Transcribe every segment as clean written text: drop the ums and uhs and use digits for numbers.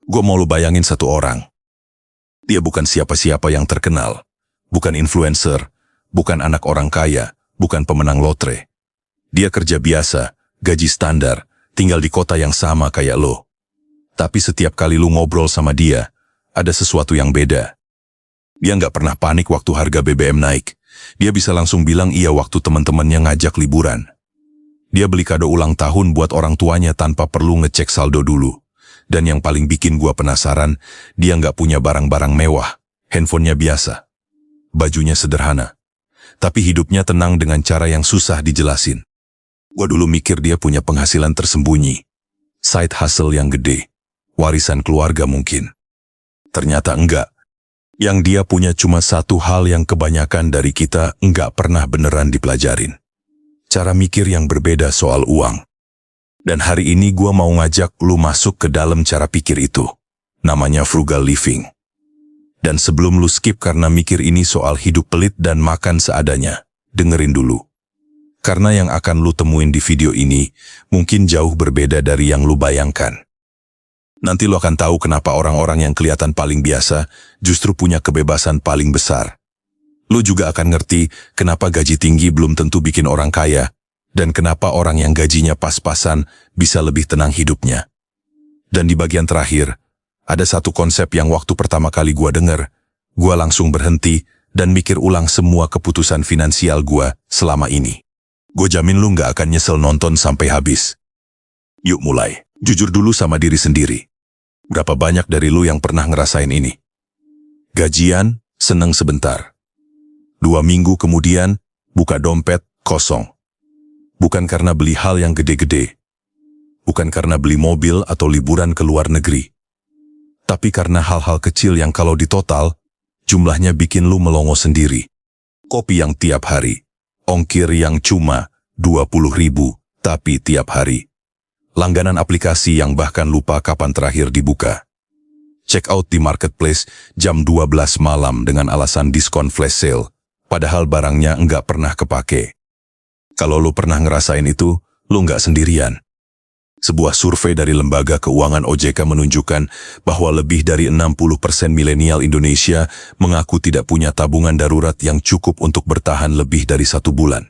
Gue mau lu bayangin satu orang. Dia bukan siapa-siapa yang terkenal, bukan influencer, bukan anak orang kaya, bukan pemenang lotre. Dia kerja biasa, gaji standar, tinggal di kota yang sama kayak lo. Tapi setiap kali lu ngobrol sama dia, ada sesuatu yang beda. Dia nggak pernah panik waktu harga BBM naik. Dia bisa langsung bilang iya waktu teman-temannya ngajak liburan. Dia beli kado ulang tahun buat orang tuanya tanpa perlu ngecek saldo dulu. Dan yang paling bikin gua penasaran, dia nggak punya barang-barang mewah, handphonenya biasa. Bajunya sederhana. Tapi hidupnya tenang dengan cara yang susah dijelasin. Gua dulu mikir dia punya penghasilan tersembunyi. Side hustle yang gede. Warisan keluarga mungkin. Ternyata enggak. Yang dia punya cuma satu hal yang kebanyakan dari kita enggak pernah beneran dipelajarin. Cara mikir yang berbeda soal uang. Dan hari ini gua mau ngajak lu masuk ke dalam cara pikir itu. Namanya frugal living. Dan sebelum lu skip karena mikir ini soal hidup pelit dan makan seadanya, dengerin dulu. Karena yang akan lu temuin di video ini mungkin jauh berbeda dari yang lu bayangkan. Nanti lo akan tahu kenapa orang-orang yang kelihatan paling biasa justru punya kebebasan paling besar. Lo juga akan ngerti kenapa gaji tinggi belum tentu bikin orang kaya, dan kenapa orang yang gajinya pas-pasan bisa lebih tenang hidupnya. Dan di bagian terakhir, ada satu konsep yang waktu pertama kali gua denger, gua langsung berhenti dan mikir ulang semua keputusan finansial gua selama ini. Gue jamin lu nggak akan nyesel nonton sampai habis. Yuk mulai. Jujur dulu sama diri sendiri. Berapa banyak dari lu yang pernah ngerasain ini? Gajian, seneng sebentar. 2 minggu kemudian, buka dompet, kosong. Bukan karena beli hal yang gede-gede. Bukan karena beli mobil atau liburan ke luar negeri. Tapi karena hal-hal kecil yang kalau ditotal, jumlahnya bikin lu melongo sendiri. Kopi yang tiap hari. Ongkir yang cuma 20.000, tapi tiap hari. Langganan aplikasi yang bahkan lupa kapan terakhir dibuka. Check out di marketplace jam 12 malam dengan alasan diskon flash sale, padahal barangnya enggak pernah kepake. Kalau lu pernah ngerasain itu, lu enggak sendirian. Sebuah survei dari Lembaga Keuangan OJK menunjukkan bahwa lebih dari 60% milenial Indonesia mengaku tidak punya tabungan darurat yang cukup untuk bertahan lebih dari 1 bulan.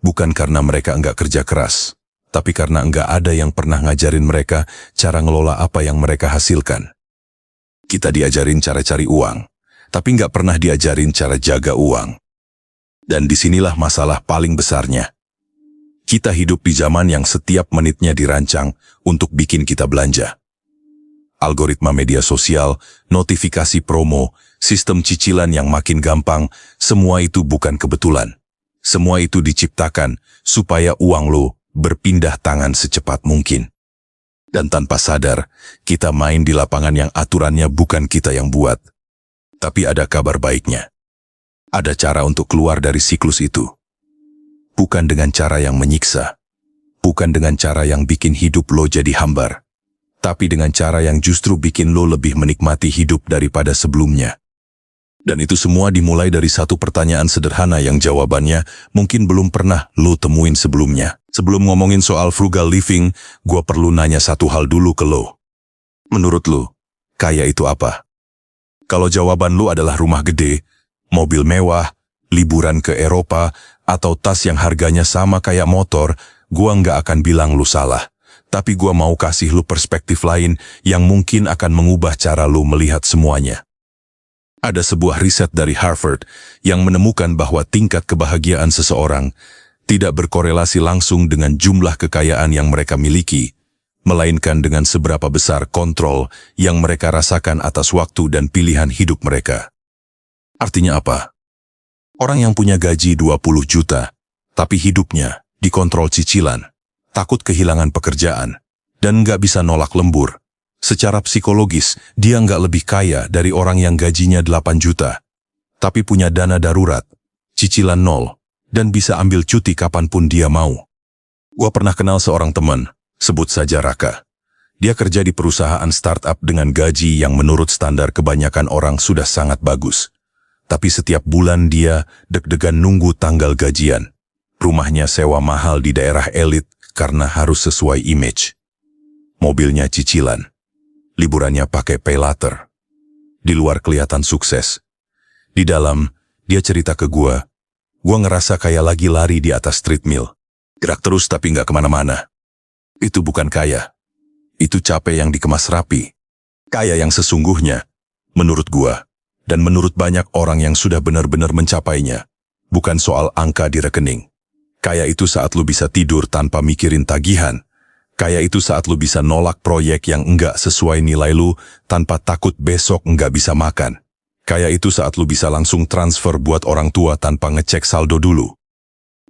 Bukan karena mereka enggak kerja keras, tapi karena enggak ada yang pernah ngajarin mereka cara ngelola apa yang mereka hasilkan. Kita diajarin cara cari uang, tapi enggak pernah diajarin cara jaga uang. Dan disinilah masalah paling besarnya. Kita hidup di zaman yang setiap menitnya dirancang untuk bikin kita belanja. Algoritma media sosial, notifikasi promo, sistem cicilan yang makin gampang, semua itu bukan kebetulan. Semua itu diciptakan supaya uang lo berpindah tangan secepat mungkin. Dan tanpa sadar, kita main di lapangan yang aturannya bukan kita yang buat. Tapi ada kabar baiknya. Ada cara untuk keluar dari siklus itu. Bukan dengan cara yang menyiksa, bukan dengan cara yang bikin hidup lo jadi hambar, tapi dengan cara yang justru bikin lo lebih menikmati hidup daripada sebelumnya. Dan itu semua dimulai dari satu pertanyaan sederhana yang jawabannya mungkin belum pernah lo temuin sebelumnya. Sebelum ngomongin soal frugal living, gue perlu nanya satu hal dulu ke lo. Menurut lo, kaya itu apa? Kalau jawaban lo adalah rumah gede, mobil mewah, liburan ke Eropa, atau tas yang harganya sama kayak motor, gua nggak akan bilang lu salah. Tapi gua mau kasih lu perspektif lain yang mungkin akan mengubah cara lu melihat semuanya. Ada sebuah riset dari Harvard yang menemukan bahwa tingkat kebahagiaan seseorang tidak berkorelasi langsung dengan jumlah kekayaan yang mereka miliki, melainkan dengan seberapa besar kontrol yang mereka rasakan atas waktu dan pilihan hidup mereka. Artinya apa? Orang yang punya gaji 20 juta, tapi hidupnya dikontrol cicilan, takut kehilangan pekerjaan, dan nggak bisa nolak lembur. Secara psikologis, dia nggak lebih kaya dari orang yang gajinya 8 juta, tapi punya dana darurat, cicilan 0, dan bisa ambil cuti kapanpun dia mau. Gua pernah kenal seorang teman, sebut saja Raka. Dia kerja di perusahaan startup dengan gaji yang menurut standar kebanyakan orang sudah sangat bagus. Tapi setiap bulan dia deg-degan nunggu tanggal gajian. Rumahnya sewa mahal di daerah elit karena harus sesuai image. Mobilnya cicilan. Liburannya pakai pay later. Di luar kelihatan sukses. Di dalam, dia cerita ke gua ngerasa kayak lagi lari di atas treadmill. Gerak terus tapi nggak kemana-mana. Itu bukan kaya. Itu capek yang dikemas rapi. Kaya yang sesungguhnya, menurut gua, dan menurut banyak orang yang sudah benar-benar mencapainya, bukan soal angka di rekening. Kaya itu saat lu bisa tidur tanpa mikirin tagihan. Kaya itu saat lu bisa nolak proyek yang enggak sesuai nilai lu tanpa takut besok enggak bisa makan. Kaya itu saat lu bisa langsung transfer buat orang tua tanpa ngecek saldo dulu.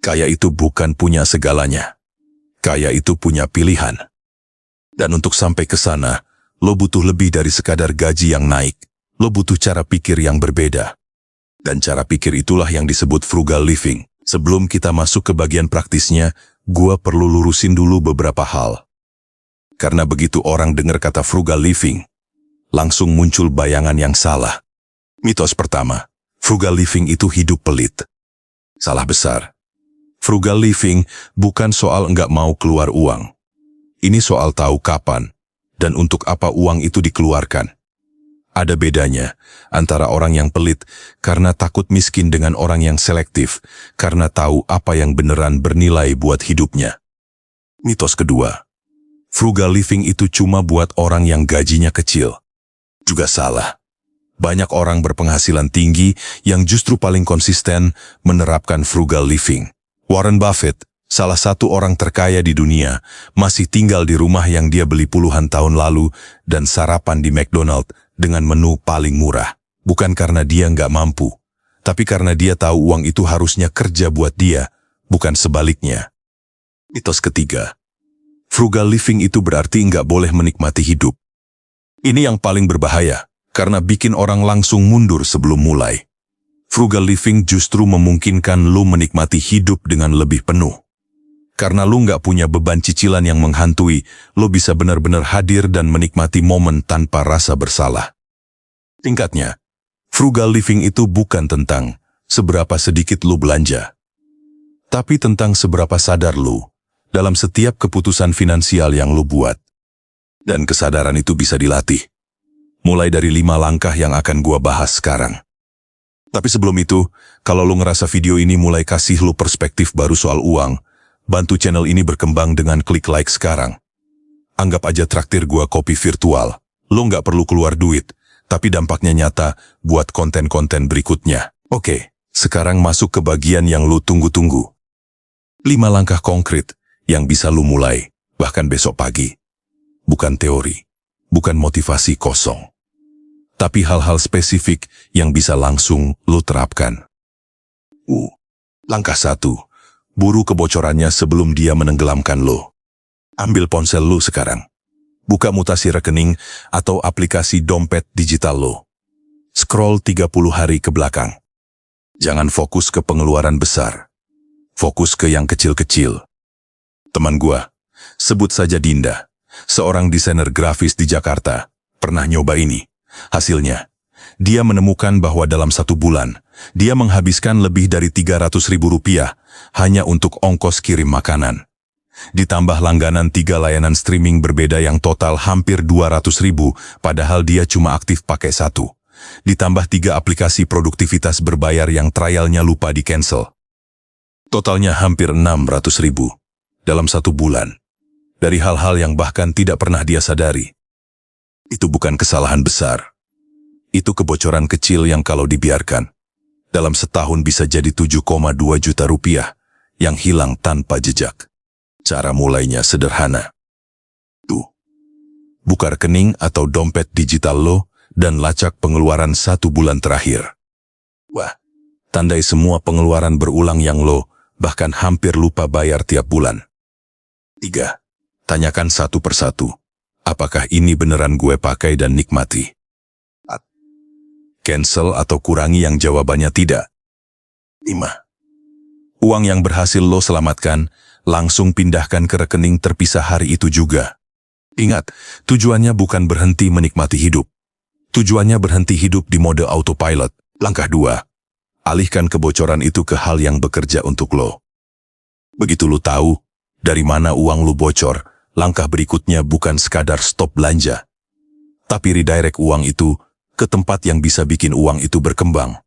Kaya itu bukan punya segalanya. Kaya itu punya pilihan. Dan untuk sampai ke sana, lo butuh lebih dari sekadar gaji yang naik. Lo butuh cara pikir yang berbeda. Dan cara pikir itulah yang disebut frugal living. Sebelum kita masuk ke bagian praktisnya, gua perlu lurusin dulu beberapa hal. Karena begitu orang dengar kata frugal living, langsung muncul bayangan yang salah. Mitos pertama, frugal living itu hidup pelit. Salah besar. Frugal living bukan soal enggak mau keluar uang. Ini soal tahu kapan dan untuk apa uang itu dikeluarkan. Ada bedanya antara orang yang pelit karena takut miskin dengan orang yang selektif karena tahu apa yang beneran bernilai buat hidupnya. Mitos kedua, frugal living itu cuma buat orang yang gajinya kecil. Juga salah. Banyak orang berpenghasilan tinggi yang justru paling konsisten menerapkan frugal living. Warren Buffett, salah satu orang terkaya di dunia, masih tinggal di rumah yang dia beli puluhan tahun lalu dan sarapan di McDonald's dengan menu paling murah. Bukan karena dia nggak mampu, tapi karena dia tahu uang itu harusnya kerja buat dia, bukan sebaliknya. Mitos ketiga, frugal living itu berarti nggak boleh menikmati hidup. Ini yang paling berbahaya, karena bikin orang langsung mundur sebelum mulai. Frugal living justru memungkinkan lu menikmati hidup dengan lebih penuh. Karena lu nggak punya beban cicilan yang menghantui, lu bisa benar-benar hadir dan menikmati momen tanpa rasa bersalah. Tingkatnya, frugal living itu bukan tentang seberapa sedikit lu belanja, tapi tentang seberapa sadar lu dalam setiap keputusan finansial yang lu buat. Dan kesadaran itu bisa dilatih. Mulai dari 5 langkah yang akan gua bahas sekarang. Tapi sebelum itu, kalau lu ngerasa video ini mulai kasih lu perspektif baru soal uang, bantu channel ini berkembang dengan klik like sekarang. Anggap aja traktir gua kopi virtual. Lu nggak perlu keluar duit, tapi dampaknya nyata buat konten-konten berikutnya. Oke, sekarang masuk ke bagian yang lu tunggu-tunggu. 5 langkah konkret yang bisa lu mulai, bahkan besok pagi. Bukan teori, bukan motivasi kosong. Tapi hal-hal spesifik yang bisa langsung lu terapkan. Langkah 1. Buru kebocorannya sebelum dia menenggelamkan lo. Ambil ponsel lo sekarang. Buka mutasi rekening atau aplikasi dompet digital lo. Scroll 30 hari ke belakang. Jangan fokus ke pengeluaran besar. Fokus ke yang kecil-kecil. Teman gua, sebut saja Dinda, seorang desainer grafis di Jakarta, pernah nyoba ini. Hasilnya, dia menemukan bahwa dalam 1 bulan, dia menghabiskan lebih dari Rp300.000 hanya untuk ongkos kirim makanan. Ditambah langganan 3 layanan streaming berbeda yang total hampir Rp200.000, padahal dia cuma aktif pakai 1. Ditambah 3 aplikasi produktivitas berbayar yang trialnya lupa di-cancel. Totalnya hampir Rp600.000 dalam 1 bulan. Dari hal-hal yang bahkan tidak pernah dia sadari. Itu bukan kesalahan besar. Itu kebocoran kecil yang kalau dibiarkan, dalam setahun bisa jadi Rp7,2 juta yang hilang tanpa jejak. Cara mulainya sederhana. Buka rekening atau dompet digital lo dan lacak pengeluaran 1 bulan terakhir. Tandai semua pengeluaran berulang yang lo bahkan hampir lupa bayar tiap bulan. 3. Tanyakan satu persatu. Apakah ini beneran gue pakai dan nikmati? Cancel atau kurangi yang jawabannya tidak. 5. Uang yang berhasil lo selamatkan, langsung pindahkan ke rekening terpisah hari itu juga. Ingat, tujuannya bukan berhenti menikmati hidup. Tujuannya berhenti hidup di mode autopilot. Langkah 2. Alihkan kebocoran itu ke hal yang bekerja untuk lo. Begitu lo tahu dari mana uang lo bocor, langkah berikutnya bukan sekadar stop belanja. tapi redirect uang itu ke tempat yang bisa bikin uang itu berkembang.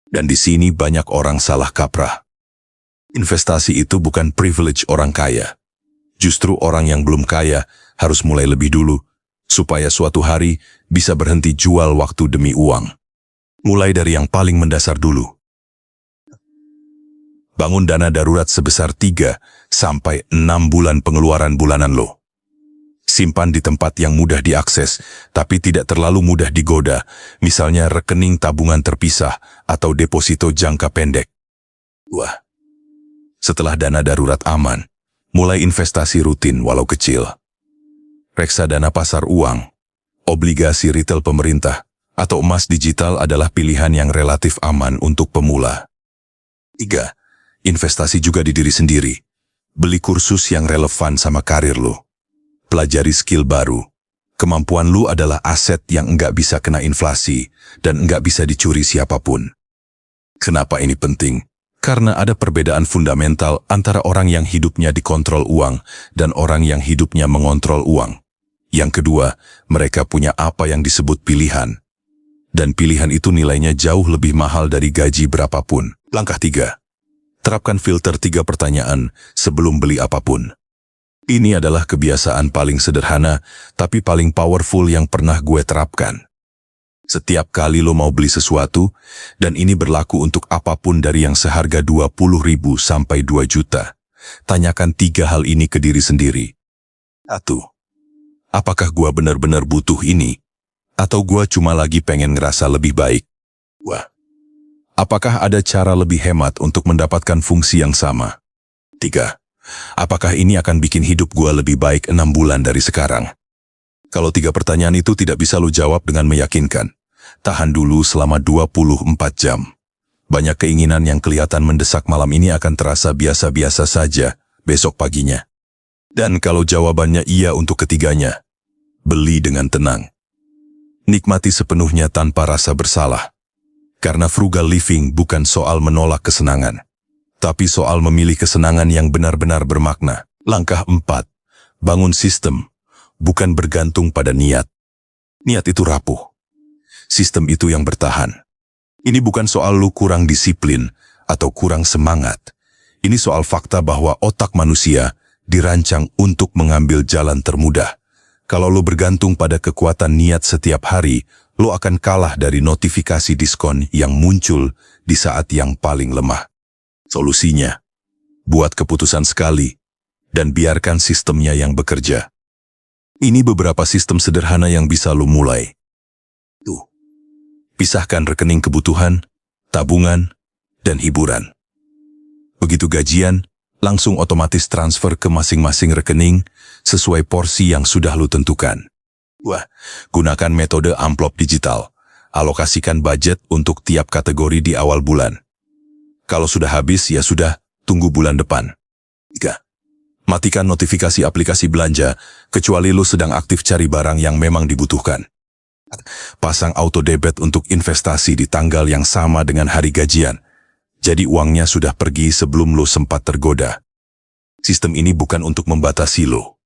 Dan di sini banyak orang salah kaprah. Investasi itu bukan privilege orang kaya. Justru orang yang belum kaya harus mulai lebih dulu, supaya suatu hari bisa berhenti jual waktu demi uang. Mulai dari yang paling mendasar dulu. Bangun dana darurat sebesar 3 sampai 6 bulan pengeluaran bulanan lo. Simpan di tempat yang mudah diakses, tapi tidak terlalu mudah digoda, misalnya rekening tabungan terpisah atau deposito jangka pendek. Wah. Setelah dana darurat aman, mulai investasi rutin walau kecil. Reksadana pasar uang, obligasi retail pemerintah, atau emas digital adalah pilihan yang relatif aman untuk pemula. 3. Investasi juga di diri sendiri. Beli kursus yang relevan sama karir lo. Pelajari skill baru. Kemampuan lu adalah aset yang enggak bisa kena inflasi dan enggak bisa dicuri siapapun. Kenapa ini penting? Karena ada perbedaan fundamental antara orang yang hidupnya dikontrol uang dan orang yang hidupnya mengontrol uang. Yang kedua, mereka punya apa yang disebut pilihan. Dan pilihan itu nilainya jauh lebih mahal dari gaji berapapun. Langkah 3. Terapkan filter 3 pertanyaan sebelum beli apapun. Ini adalah kebiasaan paling sederhana, tapi paling powerful yang pernah gue terapkan. Setiap kali lo mau beli sesuatu, dan ini berlaku untuk apapun dari yang seharga 20.000 sampai 2 juta, tanyakan 3 hal ini ke diri sendiri. 1. Apakah gue benar-benar butuh ini? Atau gue cuma lagi pengen ngerasa lebih baik? 2. Apakah ada cara lebih hemat untuk mendapatkan fungsi yang sama? 3. Apakah ini akan bikin hidup gue lebih baik 6 bulan dari sekarang? Kalau 3 pertanyaan itu tidak bisa lo jawab dengan meyakinkan, tahan dulu selama 24 jam. Banyak keinginan yang kelihatan mendesak malam ini akan terasa biasa-biasa saja besok paginya. Dan kalau jawabannya iya untuk ketiganya, beli dengan tenang. Nikmati sepenuhnya tanpa rasa bersalah. Karena frugal living bukan soal menolak kesenangan, tapi soal memilih kesenangan yang benar-benar bermakna. Langkah 4. Bangun sistem, bukan bergantung pada niat. Niat itu rapuh. Sistem itu yang bertahan. Ini bukan soal lu kurang disiplin atau kurang semangat. Ini soal fakta bahwa otak manusia dirancang untuk mengambil jalan termudah. Kalau lu bergantung pada kekuatan niat setiap hari, lu akan kalah dari notifikasi diskon yang muncul di saat yang paling lemah. Solusinya, buat keputusan sekali, dan biarkan sistemnya yang bekerja. Ini beberapa sistem sederhana yang bisa lo mulai. Tuh. Pisahkan rekening kebutuhan, tabungan, dan hiburan. Begitu gajian, langsung otomatis transfer ke masing-masing rekening sesuai porsi yang sudah lo tentukan. Wah, gunakan metode amplop digital. Alokasikan budget untuk tiap kategori di awal bulan. Kalau sudah habis, ya sudah, tunggu bulan depan. 3. Matikan notifikasi aplikasi belanja, kecuali lo sedang aktif cari barang yang memang dibutuhkan. Pasang auto debit untuk investasi di tanggal yang sama dengan hari gajian. Jadi uangnya sudah pergi sebelum lo sempat tergoda. Sistem ini bukan untuk membatasi lo.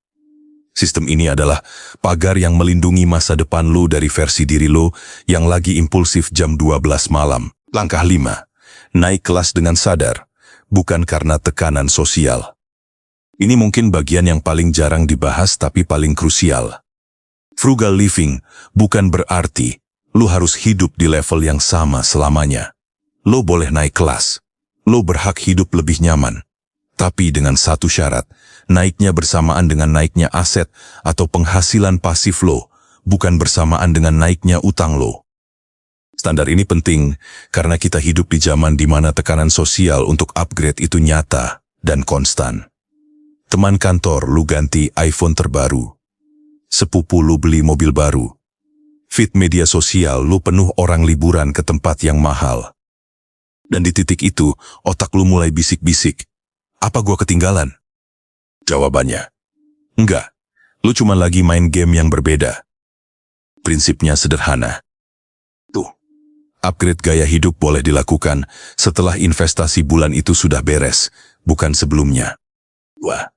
Sistem ini adalah pagar yang melindungi masa depan lo dari versi diri lo yang lagi impulsif jam 12 malam. Langkah 5. Naik kelas dengan sadar, bukan karena tekanan sosial. Ini mungkin bagian yang paling jarang dibahas tapi paling krusial. Frugal living bukan berarti lu harus hidup di level yang sama selamanya. Lo boleh naik kelas, lo berhak hidup lebih nyaman. Tapi dengan satu syarat, naiknya bersamaan dengan naiknya aset atau penghasilan pasif lo, bukan bersamaan dengan naiknya utang lo. Standar ini penting karena kita hidup di zaman di mana tekanan sosial untuk upgrade itu nyata dan konstan. Teman kantor lu ganti iPhone terbaru. Sepupu lu beli mobil baru. Feed media sosial lu penuh orang liburan ke tempat yang mahal. Dan di titik itu, otak lu mulai bisik-bisik. Apa gua ketinggalan? Jawabannya, enggak. Lu cuma lagi main game yang berbeda. Prinsipnya sederhana. Tuh. Upgrade gaya hidup boleh dilakukan setelah investasi bulan itu sudah beres, bukan sebelumnya. Wah,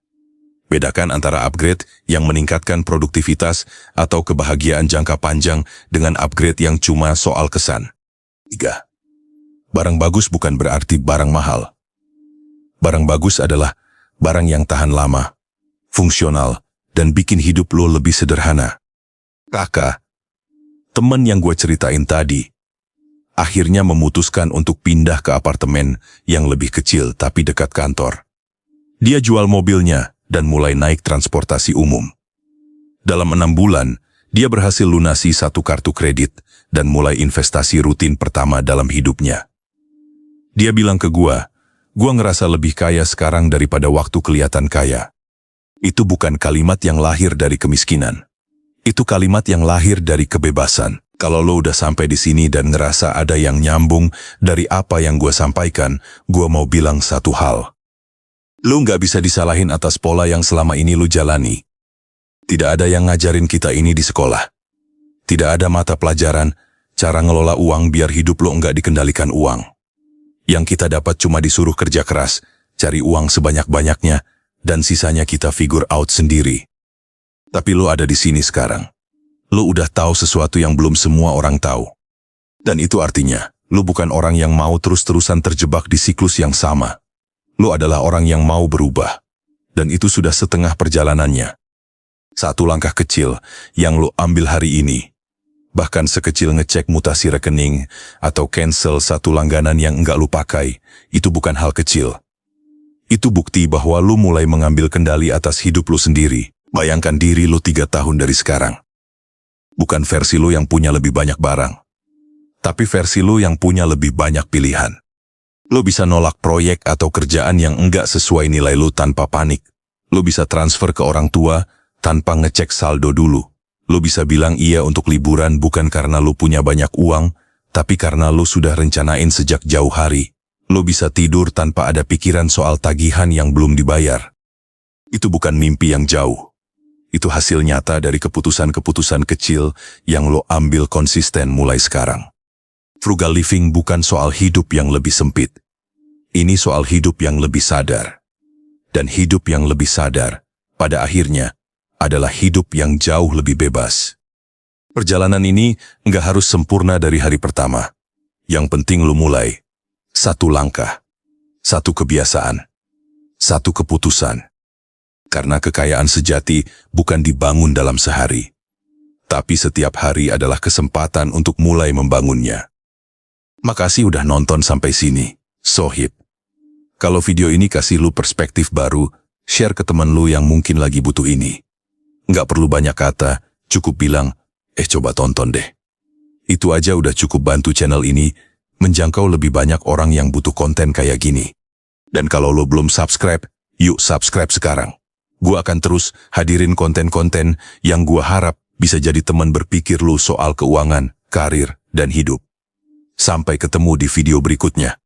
Bedakan antara upgrade yang meningkatkan produktivitas atau kebahagiaan jangka panjang dengan upgrade yang cuma soal kesan. 3. Barang bagus bukan berarti barang mahal. Barang bagus adalah barang yang tahan lama, fungsional, dan bikin hidup lo lebih sederhana. Kakak, teman yang gue ceritain tadi, akhirnya memutuskan untuk pindah ke apartemen yang lebih kecil tapi dekat kantor. Dia jual mobilnya dan mulai naik transportasi umum. Dalam 6 bulan, dia berhasil lunasi 1 kartu kredit dan mulai investasi rutin pertama dalam hidupnya. Dia bilang ke gua ngerasa lebih kaya sekarang daripada waktu kelihatan kaya. Itu bukan kalimat yang lahir dari kemiskinan. Itu kalimat yang lahir dari kebebasan. Kalau lo udah sampai di sini dan ngerasa ada yang nyambung dari apa yang gua sampaikan, gua mau bilang satu hal. Lu nggak bisa disalahin atas pola yang selama ini lu jalani. Tidak ada yang ngajarin kita ini di sekolah. Tidak ada mata pelajaran, cara ngelola uang biar hidup lu nggak dikendalikan uang. Yang kita dapat cuma disuruh kerja keras, cari uang sebanyak-banyaknya, dan sisanya kita figure out sendiri. Tapi lu ada di sini sekarang. Lu udah tahu sesuatu yang belum semua orang tahu. Dan itu artinya, lu bukan orang yang mau terus-terusan terjebak di siklus yang sama. Lu adalah orang yang mau berubah, dan itu sudah setengah perjalanannya. 1 langkah kecil yang lu ambil hari ini, bahkan sekecil ngecek mutasi rekening atau cancel 1 langganan yang enggak lu pakai, itu bukan hal kecil. Itu bukti bahwa lu mulai mengambil kendali atas hidup lu sendiri. Bayangkan diri lu 3 tahun dari sekarang. Bukan versi lu yang punya lebih banyak barang, tapi versi lu yang punya lebih banyak pilihan. Lo bisa nolak proyek atau kerjaan yang enggak sesuai nilai lo tanpa panik. Lo bisa transfer ke orang tua tanpa ngecek saldo dulu. Lo bisa bilang iya untuk liburan bukan karena lo punya banyak uang, tapi karena lo sudah rencanain sejak jauh hari. Lo bisa tidur tanpa ada pikiran soal tagihan yang belum dibayar. Itu bukan mimpi yang jauh. Itu hasil nyata dari keputusan-keputusan kecil yang lo ambil konsisten mulai sekarang. Frugal living bukan soal hidup yang lebih sempit. Ini soal hidup yang lebih sadar. Dan hidup yang lebih sadar, pada akhirnya, adalah hidup yang jauh lebih bebas. Perjalanan ini nggak harus sempurna dari hari pertama. Yang penting lu mulai. 1 langkah. 1 kebiasaan. 1 keputusan. Karena kekayaan sejati bukan dibangun dalam sehari. Tapi setiap hari adalah kesempatan untuk mulai membangunnya. Makasih udah nonton sampai sini, Sohib. Kalau video ini kasih lu perspektif baru, share ke teman lu yang mungkin lagi butuh ini. Nggak perlu banyak kata, cukup bilang, coba tonton deh. Itu aja udah cukup bantu channel ini menjangkau lebih banyak orang yang butuh konten kayak gini. Dan kalau lu belum subscribe, yuk subscribe sekarang. Gua akan terus hadirin konten-konten yang gua harap bisa jadi teman berpikir lu soal keuangan, karir, dan hidup. Sampai ketemu di video berikutnya.